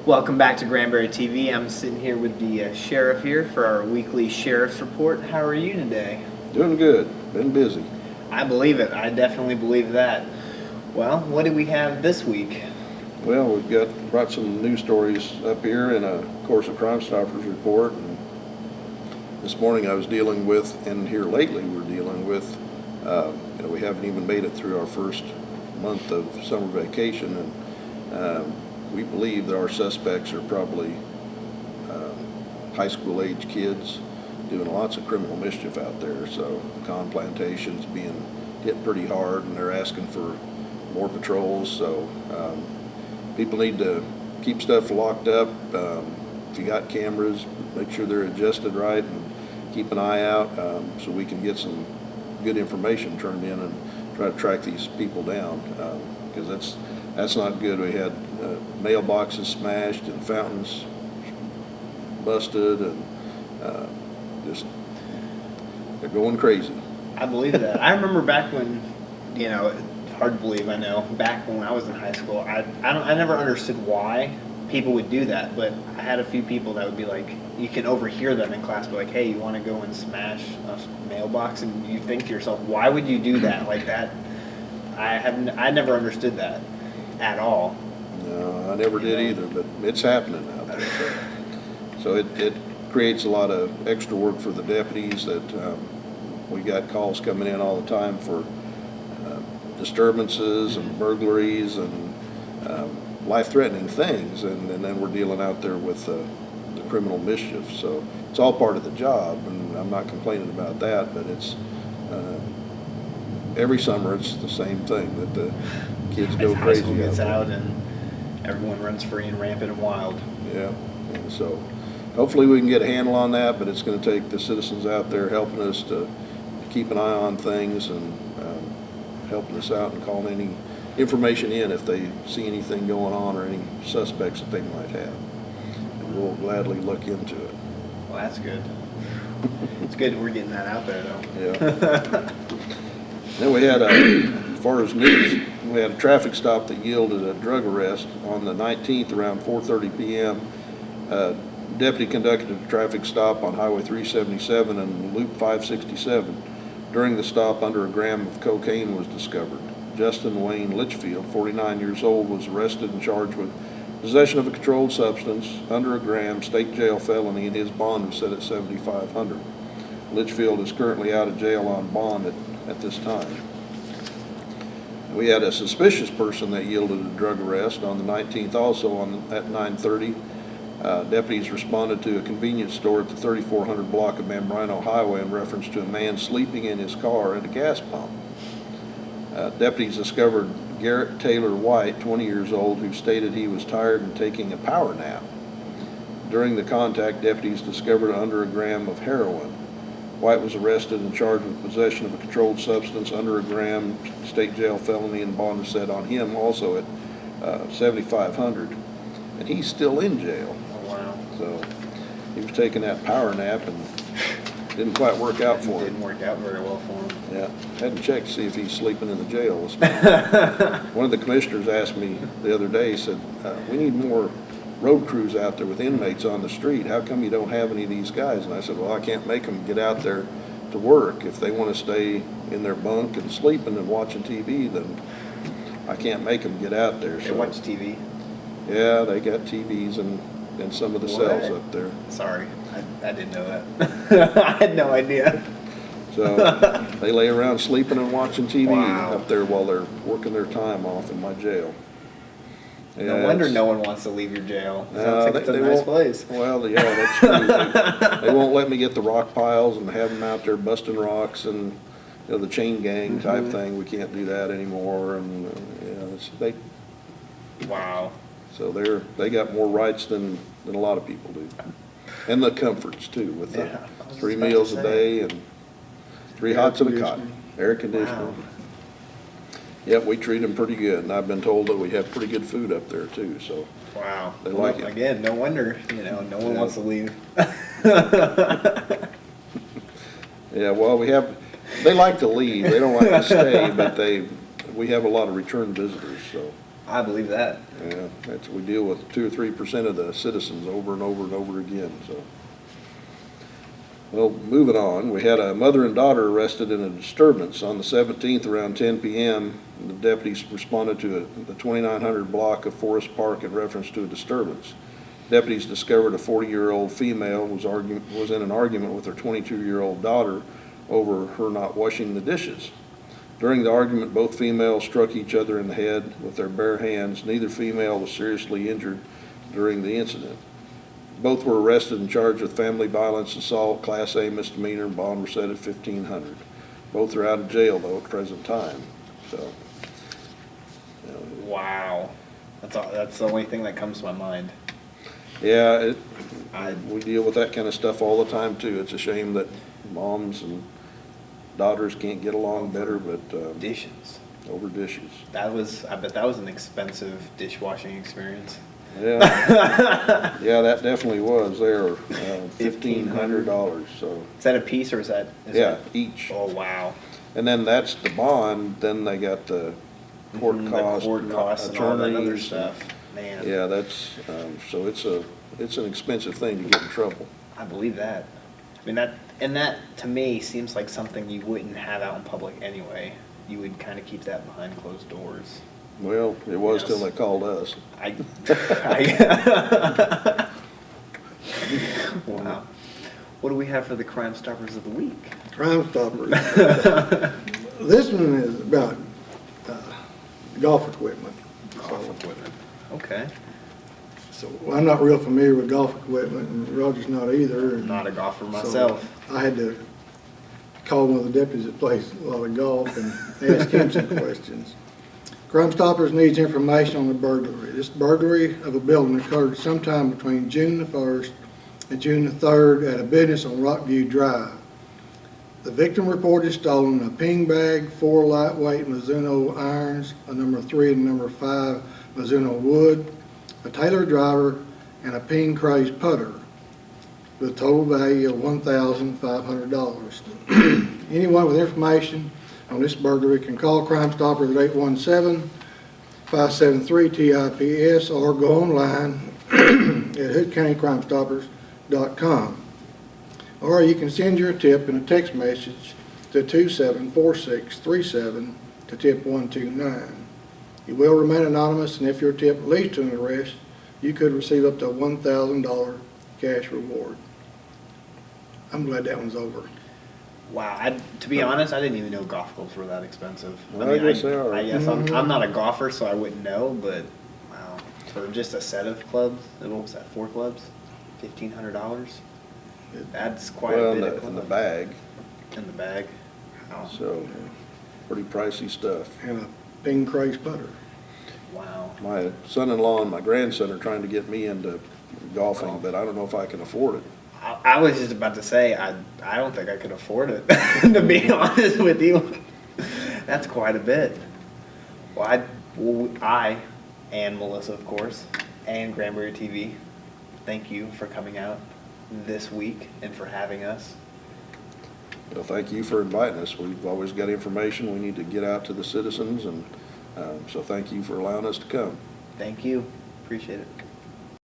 Welcome back to Granbury TV. I'm sitting here with the sheriff here for our weekly sheriff's report. How are you today? Doing good. Been busy. I believe it. I definitely believe that. Well, what do we have this week? Well, brought some news stories up here and of course a Crime Stoppers report. And this morning I was dealing with, and here lately we're dealing with, we haven't even made it through our first month of summer vacation, and we believe that our suspects are probably high school age kids doing lots of criminal mischief out there. So the con plantation's being hit pretty hard, and they're asking for more patrols. So people need to keep stuff locked up. If you got cameras, make sure they're adjusted right and keep an eye out so we can get some good information turned in and try to track these people down, because that's not good. We had mailboxes smashed and fountains busted, and just they're going crazy. I believe that. I remember back when, it's hard to believe, I know, back when I was in high school, I never understood why people would do that, but I had a few people that would be like, you can overhear them in class, be like, hey, you want to go and smash a mailbox? And you think to yourself, why would you do that like that? I never understood that at all. No, I never did either, but it's happening out there. So it creates a lot of extra work for the deputies. That we got calls coming in all the time for disturbances and burglaries and life-threatening things, and then we're dealing out there with the criminal mischief. So it's all part of the job, and I'm not complaining about that, but it's every summer it's the same thing, that the kids go High crazy school gets out out and everyone runs free and rampant and wild. Yeah, and so hopefully we can get a handle on that, but it's going to take the citizens out there helping us to keep an eye on things and helping us out and calling any information in if they see anything going on or any suspects that they might have. And we'll gladly look into it. Well, that's good. It's good we're getting that out there, though. Yeah. Then we had, as far as news, we had a traffic stop that yielded a drug arrest on the 19th around 4:30 p.m. Deputy conducted a traffic stop on Highway 377 and Loop 567. During the stop, under a gram of cocaine was discovered. Justin Wayne Litchfield, 49 years old, was arrested and charged with possession of a controlled substance, under a gram, state jail felony, and his bond was set at $7,500. Litchfield is currently out of jail on bond at this time. We had a suspicious person that yielded a drug arrest on the 19th, also at 9:30. Deputies responded to a convenience store at the 3400 block of Membrano Highway in reference to a man sleeping in his car at a gas pump. Deputies discovered Garrett Taylor White, 20 years old, who stated he was tired and taking a power nap. During the contact, deputies discovered under a gram of heroin. White was arrested and charged with possession of a controlled substance, under a gram, state jail felony, and bond was set on him also at $7,500. And he's still in jail. Oh, wow. So he was taking that power nap and didn't quite work out for him. Didn't work out very well for him. Yeah, hadn't checked to see if he's sleeping in the jail this morning. One of the commissioners asked me the other day, said, we need more road crews out there with inmates on the street. How come you don't have any of these guys? And I said, well, I can't make them get out there to work. If they want to stay in their bunk and sleeping and watching TV, then I can't make them get out there. They watch TV? Yeah, they got TVs in some of the cells up there. Sorry, I didn't know that. I had no idea. So they lay around sleeping and watching TV Wow. up there while they're working their time off in my jail. Yeah, No wonder no one wants to leave your jail. Sounds like it's a nice place. Well, yeah, that's true. They won't let me get the rock piles and have them out there busting rocks and, the chain gang type thing. We can't do that anymore. And Wow. so they got more rights than a lot of people do, and the comforts too, with the Yeah, I was 3 just about meals to a say. day and 3 hots and a cot, air conditioning. Wow. Yep, we treat them pretty good, and I've been told that we have pretty good food up there too. So Wow. They like it. Again, no wonder, no one wants to leave. yeah, well, they like to leave. They don't like to stay, but we have a lot of return visitors. So I believe that. Yeah, we deal with 2 or 3% of the citizens over and over and over again, so. Well, moving on, we had a mother and daughter arrested in a disturbance on the 17th around 10 p.m. The deputies responded to the 2900 block of Forest Park in reference to a disturbance. Deputies discovered a 40-year-old female was in an argument with her 22-year-old daughter over her not washing the dishes. During the argument, both females struck each other in the head with their bare hands. Neither female was seriously injured during the incident. Both were arrested and charged with family violence, assault, Class A misdemeanor, and bond were set at $1,500. Both are out of jail, though, at present time. So, you know, Wow. That's the only thing that comes to my mind. yeah, we deal with that kind of stuff all the time, too. It's a shame that moms and daughters can't get along better, but Dishes. over dishes. I bet that was an expensive dishwashing experience. Yeah, yeah, that definitely was there, $1,500, so, Is that a piece or is that? yeah, each. Oh, wow. And then that's the bond, then they got the court Mhm, costs. the court costs and all that other attorneys, stuff. Man. Yeah, that's, so it's an expensive thing to get in trouble. I believe that. I mean, that to me seems like something you wouldn't have out in public anyway. You would kind of keep that behind closed doors. Well, it was till Yes. they called us. Wow. What do we have for the Crime Stoppers of the week? Crime Stoppers. This one is about golf equipment. Golf equipment. Okay. So I'm not real familiar with golf equipment, and Roger's not either. and Not a golfer so myself. I had to call one of the deputies that plays a lot of golf and ask him some questions. Crime Stoppers needs information on the burglary. This burglary of a building occurred sometime between June the 1st and June the 3rd at a business on Rockview Drive. The victim reported stolen a ping bag, 4 lightweight Mizuno irons, a number 3 and number 5 Mizuno wood, a Taylor driver, and a ping craze putter with a total value of $1,500. Anyone with information on this burglary can call Crime Stoppers at 817-573-TIPS or go online at hoodcountycrimestoppers.com. Or you can send your tip in a text message to 274637 to tip 129. You will remain anonymous, and if your tip leads to an arrest, you could receive up to a $1,000 cash reward. I'm glad that one's over. Wow. To be honest, I didn't even know golf clubs were that expensive. Well, I guess they are. I guess I'm not a golfer, so I wouldn't know, but wow. For just a set of clubs, what was that, 4 clubs? $1,500? That's quite a bit of In the clubs. bag, In the bag. Wow. so pretty pricey stuff. And a ping craze putter. Wow. My son-in-law and my grandson are trying to get me into golfing, but I don't know if I can afford it. I was just about to say, I don't think I could afford it, to be honest with you. That's quite a bit. Well, I and Melissa, of course, and Granbury TV, thank you for coming out this week and for having us. Well, thank you for inviting us. We've always got information we need to get out to the citizens, and so thank you for allowing us to come. Thank you. Appreciate it.